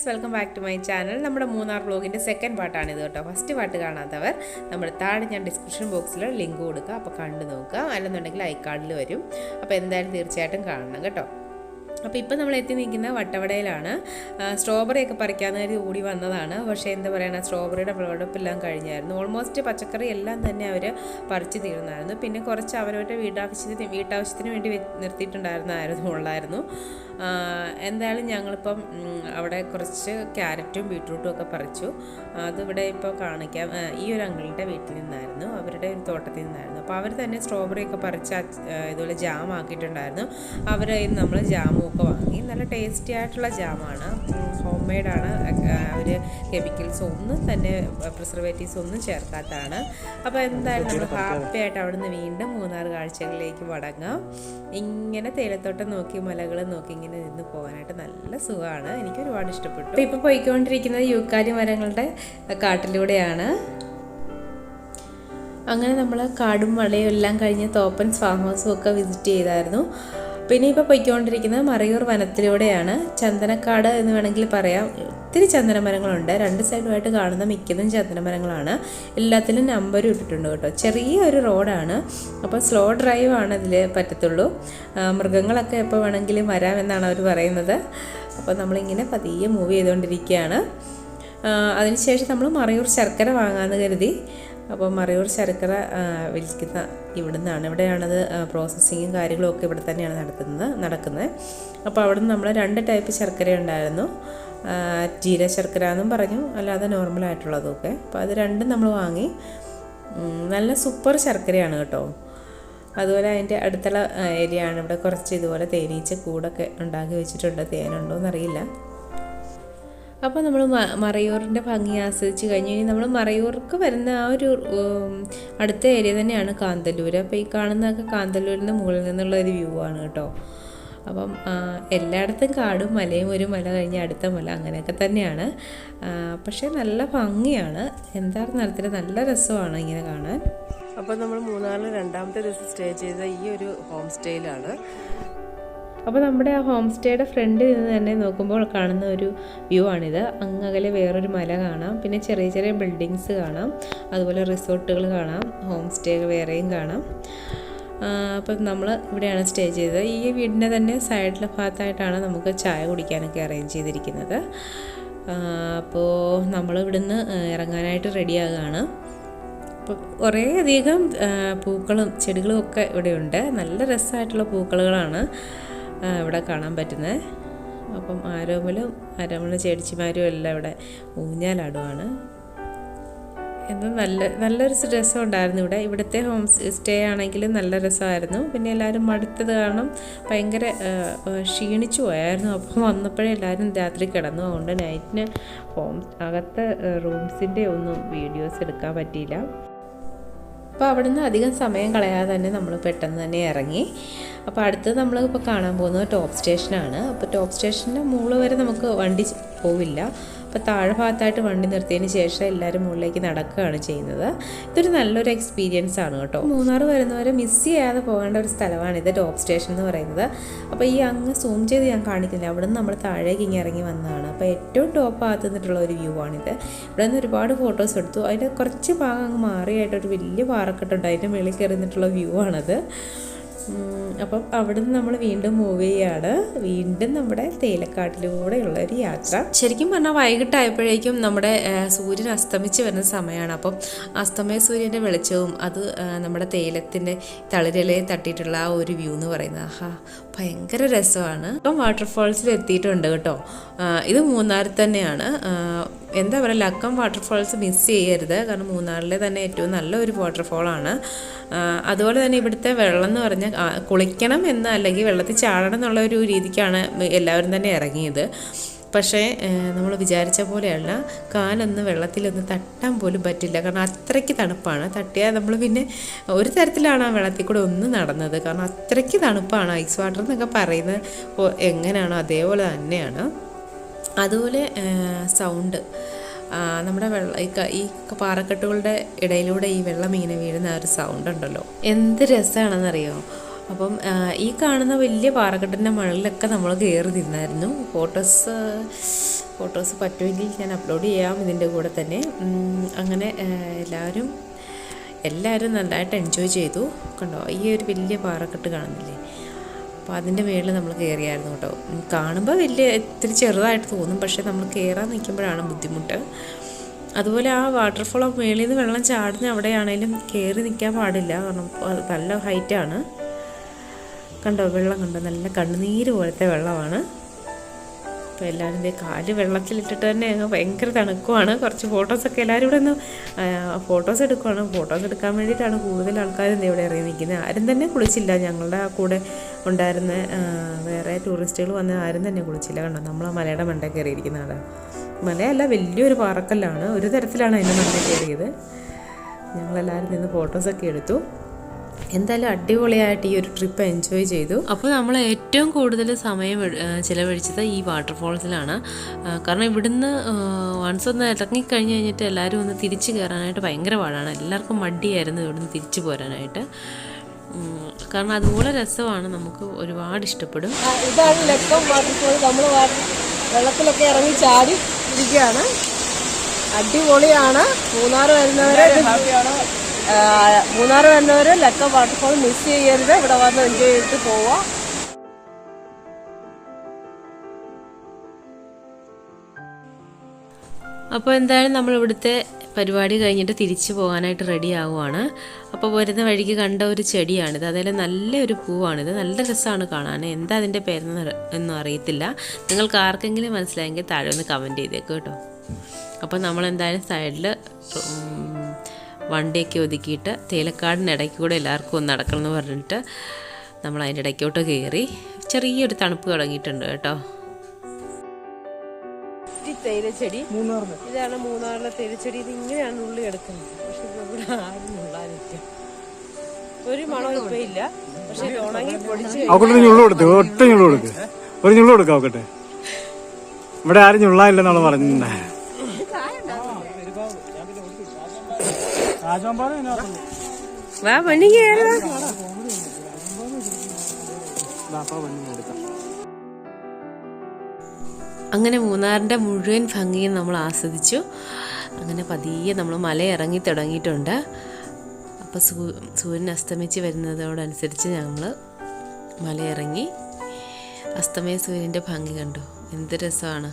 Welcome back to my channel. നമ്മുടെ Munnar വ്ലോഗിൻ്റെ second പാർട്ടാണിത് കേട്ടോ. First part കാണാത്തവർ നമ്മുടെ താഴെ ഞാൻ ഡിസ്ക്രിപ്ഷൻ ബോക്സിൽ ലിങ്ക് കൊടുക്കുക, അപ്പോൾ കണ്ടു നോക്കുക. അല്ലെന്നുണ്ടെങ്കിൽ ഐ കാർഡിൽ വരും. അപ്പോൾ എന്തായാലും തീർച്ചയായിട്ടും കാണണം കേട്ടോ. അപ്പോൾ ഇപ്പോൾ നമ്മൾ എത്തി നിൽക്കുന്ന വട്ടവടയിലാണ്. സ്ട്രോബെറി ഒക്കെ പറിക്കാമെന്ന് കരുതി ഓടി വന്നതാണ്. പക്ഷേ എന്താ പറയുക, സ്ട്രോബെറിയുടെ വിളവെടുപ്പെല്ലാം കഴിഞ്ഞായിരുന്നു. ഓൾമോസ്റ്റ് പച്ചക്കറി എല്ലാം തന്നെ അവർ പറിച്ച് തീർന്നായിരുന്നു. പിന്നെ കുറച്ച് അവരവരുടെ വീട്ടാവശ്യത്തിന് വേണ്ടി നിർത്തിയിട്ടുണ്ടായിരുന്നു. എന്തായാലും ഞങ്ങളിപ്പം അവിടെ കുറച്ച് ക്യാരറ്റും ബീട്രൂട്ടും ഒക്കെ പറിച്ചു. അതിവിടെ ഇപ്പോൾ കാണിക്കാം. ഈ ഒരു അങ്കിളിൻ്റെ വീട്ടിൽ നിന്നായിരുന്നു, അവരുടെ ഒരു തോട്ടത്തിൽ നിന്നായിരുന്നു. അപ്പോൾ അവർ തന്നെ സ്ട്രോബെറി ഒക്കെ പറിച്ച് ഇതുപോലെ ജാം ആക്കിയിട്ടുണ്ടായിരുന്നു. അവർ നമ്മൾ ജാമും ഒക്കെ വാങ്ങി. നല്ല ടേസ്റ്റി ആയിട്ടുള്ള ജാമാണ്, ഹോം മെയ്ഡാണ്. അവർ കെമിക്കൽസ് ഒന്നും തന്നെ പ്രിസർവേറ്റീവ്സ് ഒന്നും ചേർക്കാത്തതാണ്. അപ്പോൾ എന്തായാലും നമ്മൾ ഹാപ്പി ആയിട്ട് അവിടെ നിന്ന് വീണ്ടും മൂന്നാർ കാഴ്ചകളിലേക്ക് മടങ്ങാം. ഇങ്ങനെ തേയിലത്തോട്ടം നോക്കി മലകൾ നോക്കി ഇങ്ങനെ നിന്ന് പോകാനായിട്ട് നല്ല സുഖമാണ്. എനിക്ക് ഒരുപാട് ഇഷ്ടപ്പെട്ടു. ഇപ്പോൾ പോയിക്കൊണ്ടിരിക്കുന്നത് യൂക്കാലി മരങ്ങളുടെ കാട്ടിലൂടെയാണ്. അങ്ങനെ നമ്മൾ കാടും മലയും എല്ലാം കഴിഞ്ഞ് തോപ്പൻസ് ഫാം ഹൗസും ഒക്കെ വിസിറ്റ് ചെയ്തായിരുന്നു. പിന്നെ ഇപ്പോൾ പോയിക്കൊണ്ടിരിക്കുന്നത് മറയൂർ വനത്തിലൂടെയാണ്. ചന്ദനക്കാട് എന്ന് വേണമെങ്കിൽ പറയാം. ഒത്തിരി ചന്ദനമരങ്ങളുണ്ട്. രണ്ട് സൈഡുമായിട്ട് കാണുന്ന മിക്കതും ചന്ദനമരങ്ങളാണ്. എല്ലാത്തിലും നമ്പരും ഇട്ടിട്ടുണ്ട് കേട്ടോ. ചെറിയൊരു റോഡാണ്, അപ്പോൾ സ്ലോ ഡ്രൈവ് ആണ് ഇതിൽ പറ്റത്തുള്ളൂ. മൃഗങ്ങളൊക്കെ എപ്പോൾ വേണമെങ്കിലും വരാമെന്നാണ് അവർ പറയുന്നത്. അപ്പോൾ നമ്മളിങ്ങനെ പതിയെ മൂവ് ചെയ്തുകൊണ്ടിരിക്കുകയാണ്. അതിനുശേഷം നമ്മൾ മറയൂർ ശർക്കര വാങ്ങാമെന്ന് കരുതി. അപ്പോൾ മറയൂർ ശർക്കര വിൽക്കുന്ന ഇവിടെയാണത് പ്രോസസ്സിങ്ങും കാര്യങ്ങളും ഒക്കെ ഇവിടെ തന്നെയാണ് നടക്കുന്നത്. അപ്പോൾ അവിടെ നിന്ന് നമ്മൾ 2 ടൈപ്പ് ശർക്കര ഉണ്ടായിരുന്നു. ജീര ശർക്കര എന്നും പറഞ്ഞു, അല്ലാതെ നോർമലായിട്ടുള്ളതൊക്കെ. അപ്പോൾ അത് രണ്ടും നമ്മൾ വാങ്ങി. നല്ല സൂപ്പർ ശർക്കരയാണ് കേട്ടോ. അതുപോലെ അതിൻ്റെ അടുത്തുള്ള ഏരിയ ആണ്. ഇവിടെ കുറച്ച് ഇതുപോലെ തേനീച്ച കൂടൊക്കെ ഉണ്ടാക്കി വെച്ചിട്ടുണ്ട്. തേനുണ്ടോ എന്നറിയില്ല. അപ്പോൾ നമ്മൾ മറയൂറിൻ്റെ ഭംഗി ആസ്വദിച്ച് കഴിഞ്ഞ് ഇനി നമ്മൾ മറയൂർക്ക് വരുന്ന ആ ഒരു അടുത്ത ഏരിയ തന്നെയാണ് കാന്തല്ലൂർ. അപ്പോൾ ഈ കാണുന്നതൊക്കെ കാന്തല്ലൂരിൻ്റെ മുകളിൽ നിന്നുള്ള ഒരു വ്യൂ ആണ് കേട്ടോ. അപ്പം എല്ലായിടത്തും കാടും മലയും, ഒരു മല കഴിഞ്ഞ് അടുത്ത മല, അങ്ങനെയൊക്കെ തന്നെയാണ്. പക്ഷേ നല്ല ഭംഗിയാണ്. എന്താണെന്ന് അറിയത്തില്ല, നല്ല രസമാണ് ഇങ്ങനെ കാണാൻ. അപ്പോൾ നമ്മൾ മൂന്നാറിൽ 2ാമത്തെ ദിവസം സ്റ്റേ ചെയ്ത ഈ ഒരു ഹോം സ്റ്റേയിലാണ്. അപ്പോൾ നമ്മുടെ ആ ഹോം സ്റ്റേയുടെ ഫ്രണ്ടിൽ നിന്ന് തന്നെ നോക്കുമ്പോൾ കാണുന്ന ഒരു വ്യൂ ആണിത്. അങ്ങകലെ വേറൊരു മല കാണാം, പിന്നെ ചെറിയ ചെറിയ ബിൽഡിങ്സ് കാണാം, അതുപോലെ റിസോർട്ടുകൾ കാണാം, ഹോം സ്റ്റേ വേറെയും കാണാം. അപ്പം നമ്മൾ ഇവിടെയാണ് സ്റ്റേ ചെയ്തത്. ഈ വീടിൻ്റെ തന്നെ സൈഡിലെ ഭാഗത്തായിട്ടാണ് നമുക്ക് ചായ കുടിക്കാനൊക്കെ അറേഞ്ച് ചെയ്തിരിക്കുന്നത്. അപ്പോൾ നമ്മൾ ഇവിടുന്ന് ഇറങ്ങാനായിട്ട് റെഡിയാകുകയാണ്. അപ്പോൾ കുറേയധികം പൂക്കളും ചെടികളും ഒക്കെ ഇവിടെയുണ്ട്. നല്ല രസമായിട്ടുള്ള പൂക്കളുകളാണ് ഇവിടെ കാണാൻ പറ്റുന്നത്. അപ്പം ആരോമലും ചേച്ചിമാരും എല്ലാം ഇവിടെ ഊഞ്ഞാലാടുവാണ്. എന്നാൽ നല്ലൊരു രസം ഉണ്ടായിരുന്നു ഇവിടെ. ഇവിടുത്തെ ഹോം സ്റ്റേ ആണെങ്കിലും നല്ല രസമായിരുന്നു. പിന്നെ എല്ലാവരും മടുത്തത് കാരണം ഭയങ്കര ക്ഷീണിച്ചു പോയായിരുന്നു. അപ്പം വന്നപ്പോഴേ എല്ലാവരും രാത്രി കിടന്നു. അതുകൊണ്ട് നൈറ്റിന് അകത്തെ റൂംസിൻ്റെ ഒന്നും വീഡിയോസ് എടുക്കാൻ പറ്റിയില്ല. അപ്പോൾ അവിടുന്ന് അധികം സമയം കളയാതെ തന്നെ നമ്മൾ പെട്ടെന്ന് തന്നെ ഇറങ്ങി. അപ്പോൾ അടുത്തത് നമ്മളിപ്പോൾ കാണാൻ പോകുന്നത് ടോപ്പ് സ്റ്റേഷനാണ്. അപ്പോൾ ടോപ്പ് സ്റ്റേഷൻ്റെ മുകളിൽ വരെ നമുക്ക് വണ്ടി പോവില്ല. അപ്പോൾ താഴെ ഭാഗത്തായിട്ട് വണ്ടി നിർത്തിയതിന് ശേഷം എല്ലാവരും മുകളിലേക്ക് നടക്കുകയാണ് ചെയ്യുന്നത്. ഇതൊരു നല്ലൊരു എക്സ്പീരിയൻസ് ആണ് കേട്ടോ. മൂന്നാർ വരുന്നവരെ മിസ് ചെയ്യാതെ പോകേണ്ട ഒരു സ്ഥലമാണിത്, ടോപ്പ് സ്റ്റേഷൻ എന്ന് പറയുന്നത്. അപ്പോൾ ഈ അങ്ങ് സൂം ചെയ്ത് ഞാൻ കാണിക്കുന്നില്ല, അവിടെ നിന്ന് നമ്മൾ താഴേക്ക് ഇറങ്ങി വന്നതാണ്. അപ്പോൾ ഏറ്റവും ടോപ്പ് ഭാഗത്ത് നിന്നിട്ടുള്ള ഒരു വ്യൂ ആണിത്. ഇവിടെ നിന്ന് ഒരുപാട് ഫോട്ടോസ് എടുത്തു. അതിൻ്റെ കുറച്ച് ഭാഗം അങ്ങ് മാറിയായിട്ടൊരു വലിയ പാറക്കെട്ടുണ്ട്, അതിൻ്റെ മുകളിൽ കയറി നിന്നിട്ടുള്ള വ്യൂ ആണത്. അപ്പം അവിടെ നിന്ന് നമ്മൾ വീണ്ടും മൂവ് ചെയ്യാണ്. വീണ്ടും നമ്മുടെ തേയിലക്കാട്ടിലൂടെയുള്ള ഒരു യാത്ര. ശരിക്കും പറഞ്ഞാൽ വൈകിട്ടായപ്പോഴേക്കും നമ്മുടെ സൂര്യൻ അസ്തമിച്ച് വരുന്ന സമയമാണ്. അപ്പം അസ്തമയ സൂര്യൻ്റെ വെളിച്ചവും അത് നമ്മുടെ തേയിലത്തിൻ്റെ തളിരിലയെ തട്ടിയിട്ടുള്ള ആ ഒരു വ്യൂ എന്ന് പറയുന്നത് ഭയങ്കര രസമാണ്. ഇപ്പം വാട്ടർഫാൾസിൽ എത്തിയിട്ടുണ്ട് കേട്ടോ. ഇത് മൂന്നാറിൽ തന്നെയാണ്. എന്താ പറയുക, ലക്കം വാട്ടർഫാൾസ് മിസ് ചെയ്യരുത്. കാരണം മൂന്നാറിലെ തന്നെ ഏറ്റവും നല്ലൊരു വാട്ടർഫാളാണ്. അതുപോലെ തന്നെ ഇവിടുത്തെ വെള്ളം എന്ന് പറഞ്ഞാൽ കുളിക്കണം എന്ന് അല്ലെങ്കിൽ വെള്ളത്തിൽ ചാടണം എന്നുള്ള ഒരു രീതിക്കാണ് എല്ലാവരും തന്നെ ഇറങ്ങിയത്. പക്ഷേ നമ്മൾ വിചാരിച്ച പോലെയല്ല. കാലൊന്ന് വെള്ളത്തിലൊന്ന് തട്ടാൻ പോലും പറ്റില്ല, കാരണം അത്രയ്ക്ക് തണുപ്പാണ്. തട്ടിയാൽ നമ്മൾ പിന്നെ ഒരു തരത്തിലാണ് ആ വെള്ളത്തിൽ കൂടെ ഒന്ന് നടന്നത്, കാരണം അത്രയ്ക്ക് തണുപ്പാണ്. ഐസ് വാട്ടർ എന്നൊക്കെ പറയുന്നത് എങ്ങനെയാണോ അതേപോലെ തന്നെയാണ്. അതുപോലെ സൗണ്ട്, നമ്മുടെ ഈ പാറക്കെട്ടുകളുടെ ഇടയിലൂടെ ഈ വെള്ളം ഇങ്ങനെ വീഴുന്ന ആ ഒരു സൗണ്ട് ഉണ്ടല്ലോ, എന്ത് രസമാണെന്നറിയോ. അപ്പം ഈ കാണുന്ന വലിയ പാറക്കെട്ടിൻ്റെ മുകളിലൊക്കെ നമ്മൾ കയറി നിന്നായിരുന്നു. ഫോട്ടോസ് പറ്റുമെങ്കിൽ ഞാൻ അപ്ലോഡ് ചെയ്യാം ഇതിൻ്റെ കൂടെ തന്നെ. അങ്ങനെ എല്ലാവരും നന്നായിട്ട് എൻജോയ് ചെയ്തു. കണ്ടോ, ഈ ഒരു വലിയ പാറക്കെട്ട് കാണുന്നില്ലേ? അപ്പോൾ അതിൻ്റെ മുകളിൽ നമ്മൾ കയറിയായിരുന്നു കേട്ടോ. കാണുമ്പോൾ ഇത്തിരി ചെറുതായിട്ട് തോന്നും, പക്ഷേ നമ്മൾ കയറാൻ നിൽക്കുമ്പോഴാണ് ബുദ്ധിമുട്ട്. അതുപോലെ ആ വാട്ടർഫോൾ മുകളിൽ നിന്ന് വെള്ളം ചാടുന്ന അവിടെയാണേലും കയറി നിൽക്കാൻ പാടില്ല, കാരണം അത് നല്ല ഹൈറ്റാണ്. കണ്ടോ, വെള്ളം കണ്ടോ, നല്ല കണ്ണുനീര് പോലത്തെ വെള്ളമാണ്. അപ്പോൾ എല്ലാവരും കാല് വെള്ളത്തിലിട്ടിട്ട് തന്നെ ഭയങ്കര തണുക്കുവാണ്. കുറച്ച് ഫോട്ടോസൊക്കെ എല്ലാവരും ഇവിടെ ഒന്ന് ഫോട്ടോസ് എടുക്കുവാണ്. ഫോട്ടോസ് എടുക്കാൻ വേണ്ടിയിട്ടാണ് കൂടുതൽ ആൾക്കാരും ഇവിടെ ഇറങ്ങി നിൽക്കുന്നത്. ആരും തന്നെ കുളിച്ചില്ല. ഞങ്ങളുടെ കൂടെ ഉണ്ടായിരുന്ന വേറെ ടൂറിസ്റ്റുകൾ വന്ന് ആരും തന്നെ കുളിച്ചില്ല. കണ്ടോ, നമ്മൾ ആ മലയുടെ മണ്ടയിൽ കയറിയിരിക്കുന്നതാണ്. മലയല്ല, വലിയൊരു പാറക്കല്ലാണ്. ഒരു തരത്തിലാണ് അതിൻ്റെ മണ്ടയിൽ കയറിയത്. ഞങ്ങളെല്ലാവരും നിന്ന് ഫോട്ടോസൊക്കെ എടുത്തു. എന്തായാലും അടിപൊളിയായിട്ട് ഈ ഒരു ട്രിപ്പ് എൻജോയ് ചെയ്തു. അപ്പോൾ നമ്മൾ ഏറ്റവും കൂടുതൽ സമയം ചിലവഴിച്ചത് ഈ വാട്ടർഫോൾസിലാണ്. കാരണം ഇവിടുന്ന് വൺസ് ഒന്ന് ഇറങ്ങിക്കഴിഞ്ഞ് കഴിഞ്ഞിട്ട് എല്ലാവരും ഒന്ന് തിരിച്ച് കയറാനായിട്ട് ഭയങ്കര പാടാണ്. എല്ലാവർക്കും മടിയായിരുന്നു ഇവിടുന്ന് തിരിച്ചു പോരാനായിട്ട്. കാരണം അതുപോലെ രസമാണ്, നമുക്ക് ഒരുപാട് ഇഷ്ടപ്പെടും. ഇതാണ് ലക്കം വാട്ടർഫോൾ. നമ്മൾ വെള്ളത്തിലൊക്കെ ഇറങ്ങി ചാടി ഇരിക്കുകയാണ്. അടിപൊളിയാണ്. മൂന്നാർ വരുന്നവർ ലക്കം വാട്ടർഫോൾ മിസ് ചെയ്യരുത്. ഇവിടെ വന്ന് എൻജോയ് ചെയ്തിട്ട് പോവാം. അപ്പോൾ എന്തായാലും നമ്മൾ ഇവിടുത്തെ പരിപാടി കഴിഞ്ഞിട്ട് തിരിച്ചു പോകാനായിട്ട് റെഡി ആവുകയാണ്. അപ്പോൾ വരുന്ന വഴിക്ക് കണ്ട ഒരു ചെടിയാണിത്. അതിൽ നല്ലൊരു പൂവാണിത്. നല്ല രസമാണ് കാണാൻ. എന്താ അതിൻ്റെ പേരെന്നും അറിയത്തില്ല. നിങ്ങൾക്ക് ആർക്കെങ്കിലും മനസ്സിലായെങ്കിൽ താഴെ ഒന്ന് കമൻറ്റ് ചെയ്തേക്കും കേട്ടോ. അപ്പോൾ നമ്മളെന്തായാലും സൈഡിൽ വണ്ടിയൊക്കെ ഒതുക്കിയിട്ട് തേയിലക്കാടിൻ്റെ ഇടയ്ക്ക് കൂടെ എല്ലാവർക്കും ഒന്ന് നടക്കണം എന്ന് പറഞ്ഞിട്ട് നമ്മൾ അതിൻ്റെ ഇടയ്ക്കോട്ട് കയറി. ചെറിയൊരു തണുപ്പ് തുടങ്ങിയിട്ടുണ്ട് കേട്ടോ. തേയിലച്ചെടി ഇതാണ് മൂന്നാറിലെ തേയിലച്ചെടി. ഇത് ഇങ്ങനെയാണ് ഉള്ളി എടുക്കുന്നത്. പക്ഷെ ഇവിടെ ആരും ഉള്ളാനില്ല. ഒരു മണം ഇപ്പൊ ഇല്ല. പക്ഷെ ഉണങ്ങി പൊടിച്ച് ഇവിടെ ആരും ഞുള്ളാനില്ലെന്നാണ് പറഞ്ഞിട്ടുണ്ടേ. വാ പണി കേറാ. അങ്ങനെ മൂന്നാറിൻ്റെ മുഴുവൻ ഭംഗിയും നമ്മൾ ആസ്വദിച്ചു. അങ്ങനെ പതിയെ നമ്മൾ മല ഇറങ്ങി തുടങ്ങിയിട്ടുണ്ട്. അപ്പോൾ സൂര്യൻ അസ്തമിച്ച് വരുന്നതോടനുസരിച്ച് ഞങ്ങൾ മല ഇറങ്ങി. അസ്തമയ സൂര്യൻ്റെ ഭംഗി കണ്ടു, എന്ത് രസമാണ്.